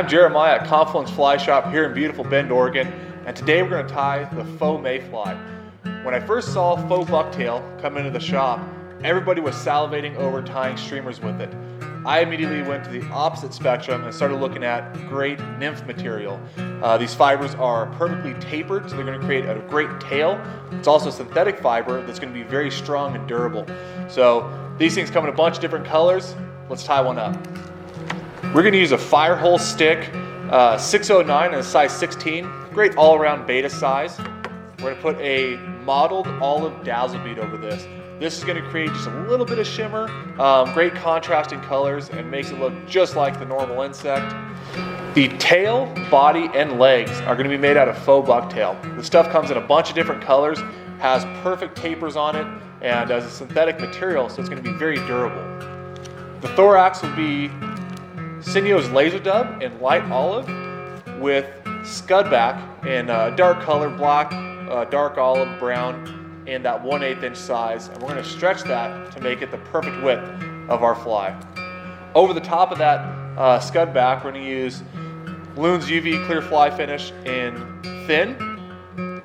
I'm Jeremiah at Confluence Fly Shop here in beautiful Bend, Oregon, and today we're going to tie the Faux Mayfly. When I first saw Faux Bucktail come into the shop, everybody was salivating over tying streamers with it. I immediately went to the opposite spectrum and started looking at great nymph material. These fibers are perfectly tapered, so they're going to create a great tail. It's also synthetic fiber that's going to be very strong and durable. So these things come in a bunch of different colors. Let's tie one up. We're going to use a Firehole Stick 609 and a size 16. Great all-around beta size. We're going to put a mottled olive dazzle bead over this. This is going to create just a little bit of shimmer, great contrasting colors, and makes it look just like the normal insect. The tail, body, and legs are going to be made out of Faux Bucktail. The stuff comes in a bunch of different colors, has perfect tapers on it, and is a synthetic material, so it's going to be very durable. The thorax will be Senyos Laser Dub in light olive with Scud Back in dark color, black, dark olive, brown, in that 1/8 inch size. And we're going to stretch that to make it the perfect width of our fly. Over the top of that Scud Back, we're going to use Loon's UV clear fly finish in thin.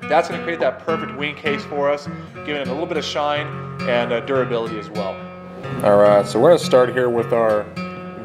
That's going to create that perfect wing case for us, giving it a little bit of shine and durability as well. Alright, so we're going to start here with our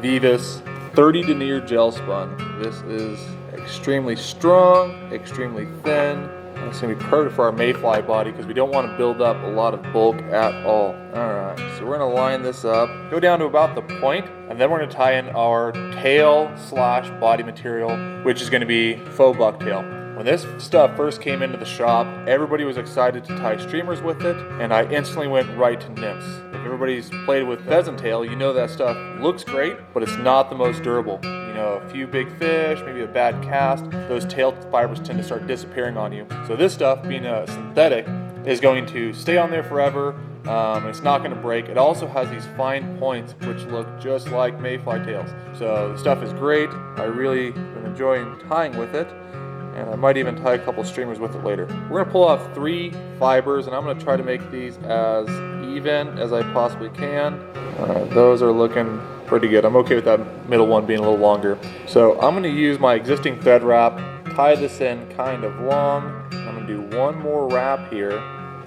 Vivus 30 denier gel spun. This is extremely strong, extremely thin. It's going to be perfect for our mayfly body because we don't want to build up a lot of bulk at all. Alright, so we're going to line this up, go down to about the point, and then we're going to tie in our tail slash body material, which is going to be Faux Bucktail. When this stuff first came into the shop, everybody was excited to tie streamers with it, and I instantly went right to nymphs. If everybody's played with pheasant tail, you know that stuff looks great, but it's not the most durable. You know, a few big fish, maybe a bad cast, those tail fibers tend to start disappearing on you. So this stuff, being a synthetic, is going to stay on there forever, and it's not going to break. It also has these fine points which look just like mayfly tails. So the stuff is great. I really am enjoying tying with it. And I might even tie a couple streamers with it later. We're going to pull off 3 fibers, and I'm going to try to make these as even as I possibly can. Those are looking pretty good. I'm okay with that middle one being a little longer. So I'm going to use my existing thread wrap, tie this in kind of long. I'm going to do one more wrap here,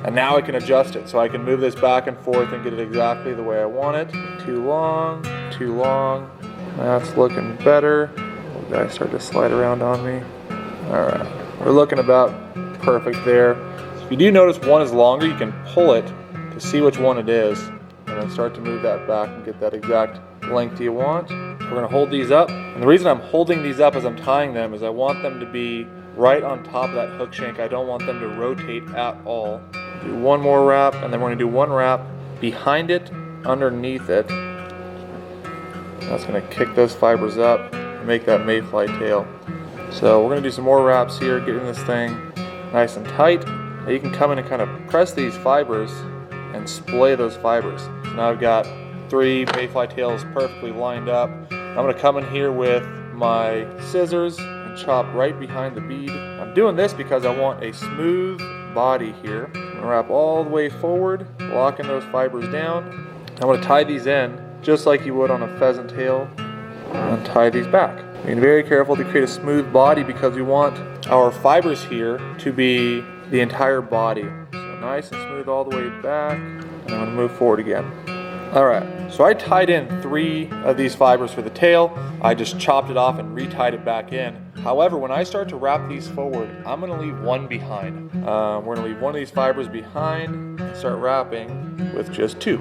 and now I can adjust it. So I can move this back and forth and get it exactly the way I want it. Too long, too long. That's looking better. The guys start to slide around on me. Alright, we're looking about perfect there. If you do notice one is longer, you can pull it to see which one it is, and then start to move that back and get that exact length you want. We're going to hold these up, and the reason I'm holding these up as I'm tying them is I want them to be right on top of that hook shank. I don't want them to rotate at all. Do one more wrap, and then we're going to do one wrap behind it, underneath it. That's going to kick those fibers up and make that mayfly tail. So we're going to do some more wraps here, getting this thing nice and tight. Now you can come in and kind of press these fibers and splay those fibers. So now I've got 3 mayfly tails perfectly lined up. I'm going to come in here with my scissors and chop right behind the bead. I'm doing this because I want a smooth body here. I'm going to wrap all the way forward, locking those fibers down. I'm going to tie these in just like you would on a pheasant tail and tie these back. Being very careful to create a smooth body because we want our fibers here to be the entire body. So nice and smooth all the way back, and I'm going to move forward again. Alright, so I tied in 3 of these fibers for the tail. I just chopped it off and retied it back in. However, when I start to wrap these forward, I'm going to leave one behind. We're going to leave one of these fibers behind and start wrapping with just 2.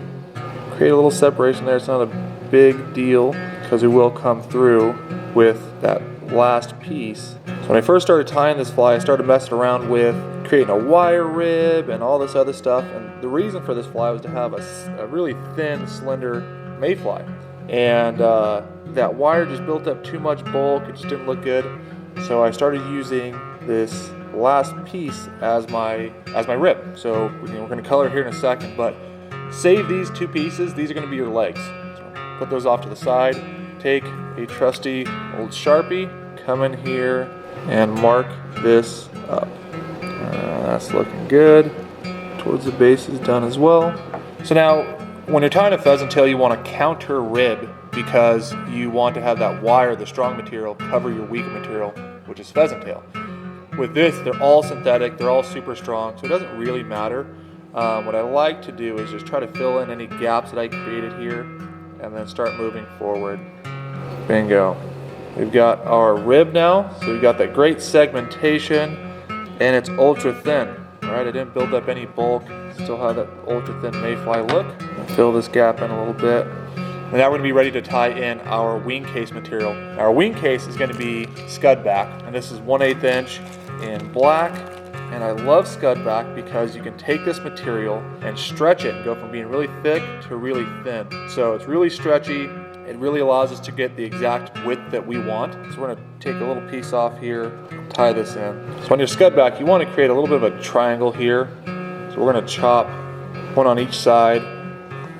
Create a little separation there. It's not a big deal because we will come through with that last piece. So when I first started tying this fly, I started messing around with creating a wire rib and all this other stuff, and the reason for this fly was to have a really thin, slender mayfly, and that wire just built up too much bulk. It just didn't look good, so I started using this last piece as my rib. So we're going to color here in a second, but save these 2 pieces. These are going to be your legs. So put those off to the side. Take a trusty old Sharpie, come in here and mark this up. That's looking good. Towards the base is done as well. So now, when you're tying a pheasant tail, you want to counter rib because you want to have that wire, the strong material, cover your weaker material, which is pheasant tail. With this, they're all synthetic, they're all super strong, so it doesn't really matter. What I like to do is just try to fill in any gaps that I created here and then start moving forward. Bingo. We've got our rib now, so we've got that great segmentation, and it's ultra thin. All right, I didn't build up any bulk, still have that ultra thin mayfly look. Fill this gap in a little bit. And now we're going to be ready to tie in our wing case material. Our wing case is going to be Scud Back, and this is 1/8 inch in black. And I love Scud Back because you can take this material and stretch it and go from being really thick to really thin. So it's really stretchy. It really allows us to get the exact width that we want. So we're going to take a little piece off here, tie this in. So on your Scud Back, you want to create a little bit of a triangle here. So we're going to chop one on each side.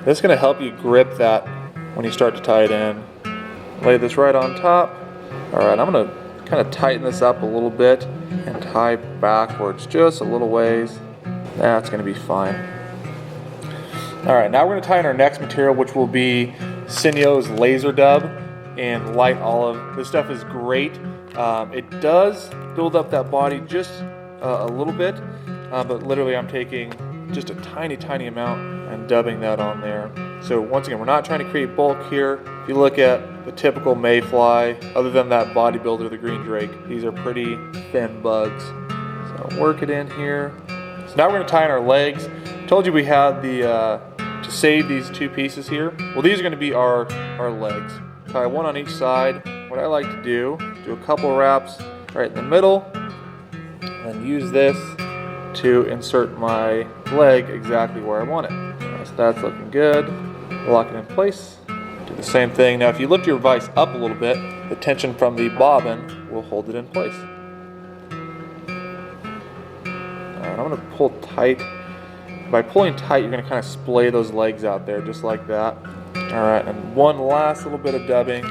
This is going to help you grip that when you start to tie it in. Lay this right on top. All right, I'm going to kind of tighten this up a little bit and tie backwards just a little ways. That's going to be fine. All right, now we're going to tie in our next material, which will be Senyos Laser Dub in light olive. This stuff is great. It does build up that body just a little bit, but literally I'm taking just a tiny amount and dubbing that on there. So once again, we're not trying to create bulk here. If you look at the typical mayfly, other than that bodybuilder, the green drake, these are pretty thin bugs. So work it in here. So now we're going to tie in our legs. Told you we had the to save these two pieces here. Well, these are going to be our legs. Tie one on each side. What I like to do a couple wraps right in the middle, and use this to insert my leg exactly where I want it. So that's looking good. Lock it in place. Do the same thing. Now if you lift your vise up a little bit, the tension from the bobbin will hold it in place. And I'm going to pull tight. By pulling tight, you're going to kind of splay those legs out there just like that. Alright, and one last little bit of dubbing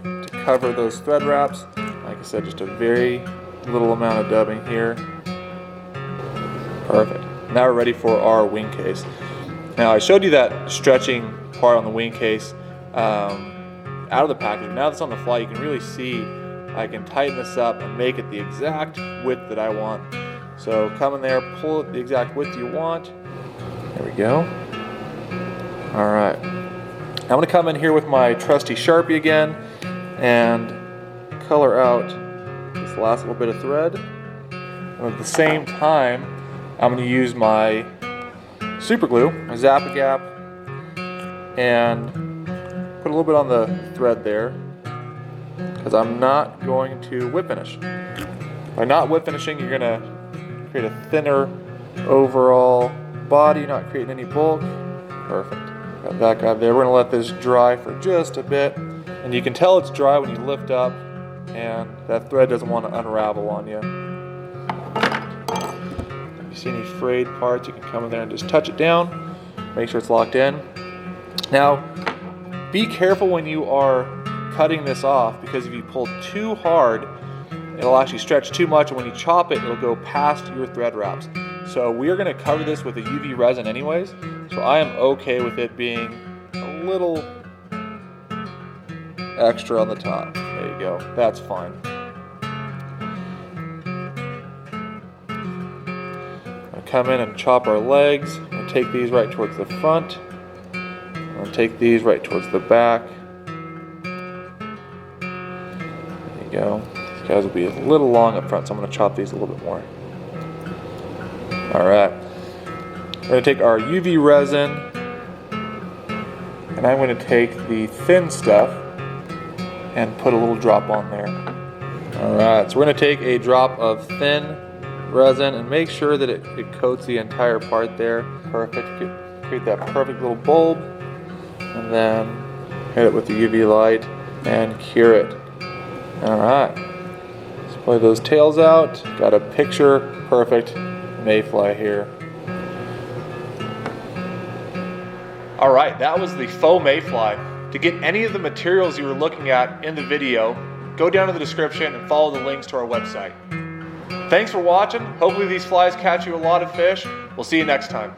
to cover those thread wraps. Like I said, just a very little amount of dubbing here. Perfect. Now we're ready for our wing case. Now I showed you that stretching part on the wing case out of the package. Now that's on the fly, you can really see I can tighten this up and make it the exact width that I want. So come in there, pull it the exact width you want. There we go. Alright. I'm going to come in here with my trusty Sharpie again and color out this last little bit of thread. And at the same time, I'm going to use my super glue, my Zap-A-Gap, and put a little bit on the thread there because I'm not going to whip finish. By not whip finishing, you're going to create a thinner overall body, not creating any bulk. Perfect. Got that guy there. We're going to let this dry for just a bit, and you can tell it's dry when you lift up and that thread doesn't want to unravel on you. If you see any frayed parts, you can come in there and just touch it down, make sure it's locked in. Now be careful when you are cutting this off, because if you pull too hard, it'll actually stretch too much, and when you chop it, it'll go past your thread wraps. So we are going to cover this with a UV resin anyways, so I am okay with it being a little extra on the top. There you go, that's fine. I'll come in and chop our legs. I'm going to take these right towards the front. I'm going to take these right towards the back. There you go. These guys will be a little long up front, so I'm going to chop these a little bit more. Alright, we're going to take our UV resin, and I'm going to take the thin stuff and put a little drop on there. Alright, so we're going to take a drop of thin resin and make sure that it coats the entire part there. Perfect. Create that perfect little bulb, and then hit it with the UV light and cure it. Alright, let's play those tails out. Got a picture perfect mayfly here. Alright, that was the faux mayfly. To get any of the materials you were looking at in the video, go down to the description and follow the links to our website. Thanks for watching. Hopefully these flies catch you a lot of fish. We'll see you next time.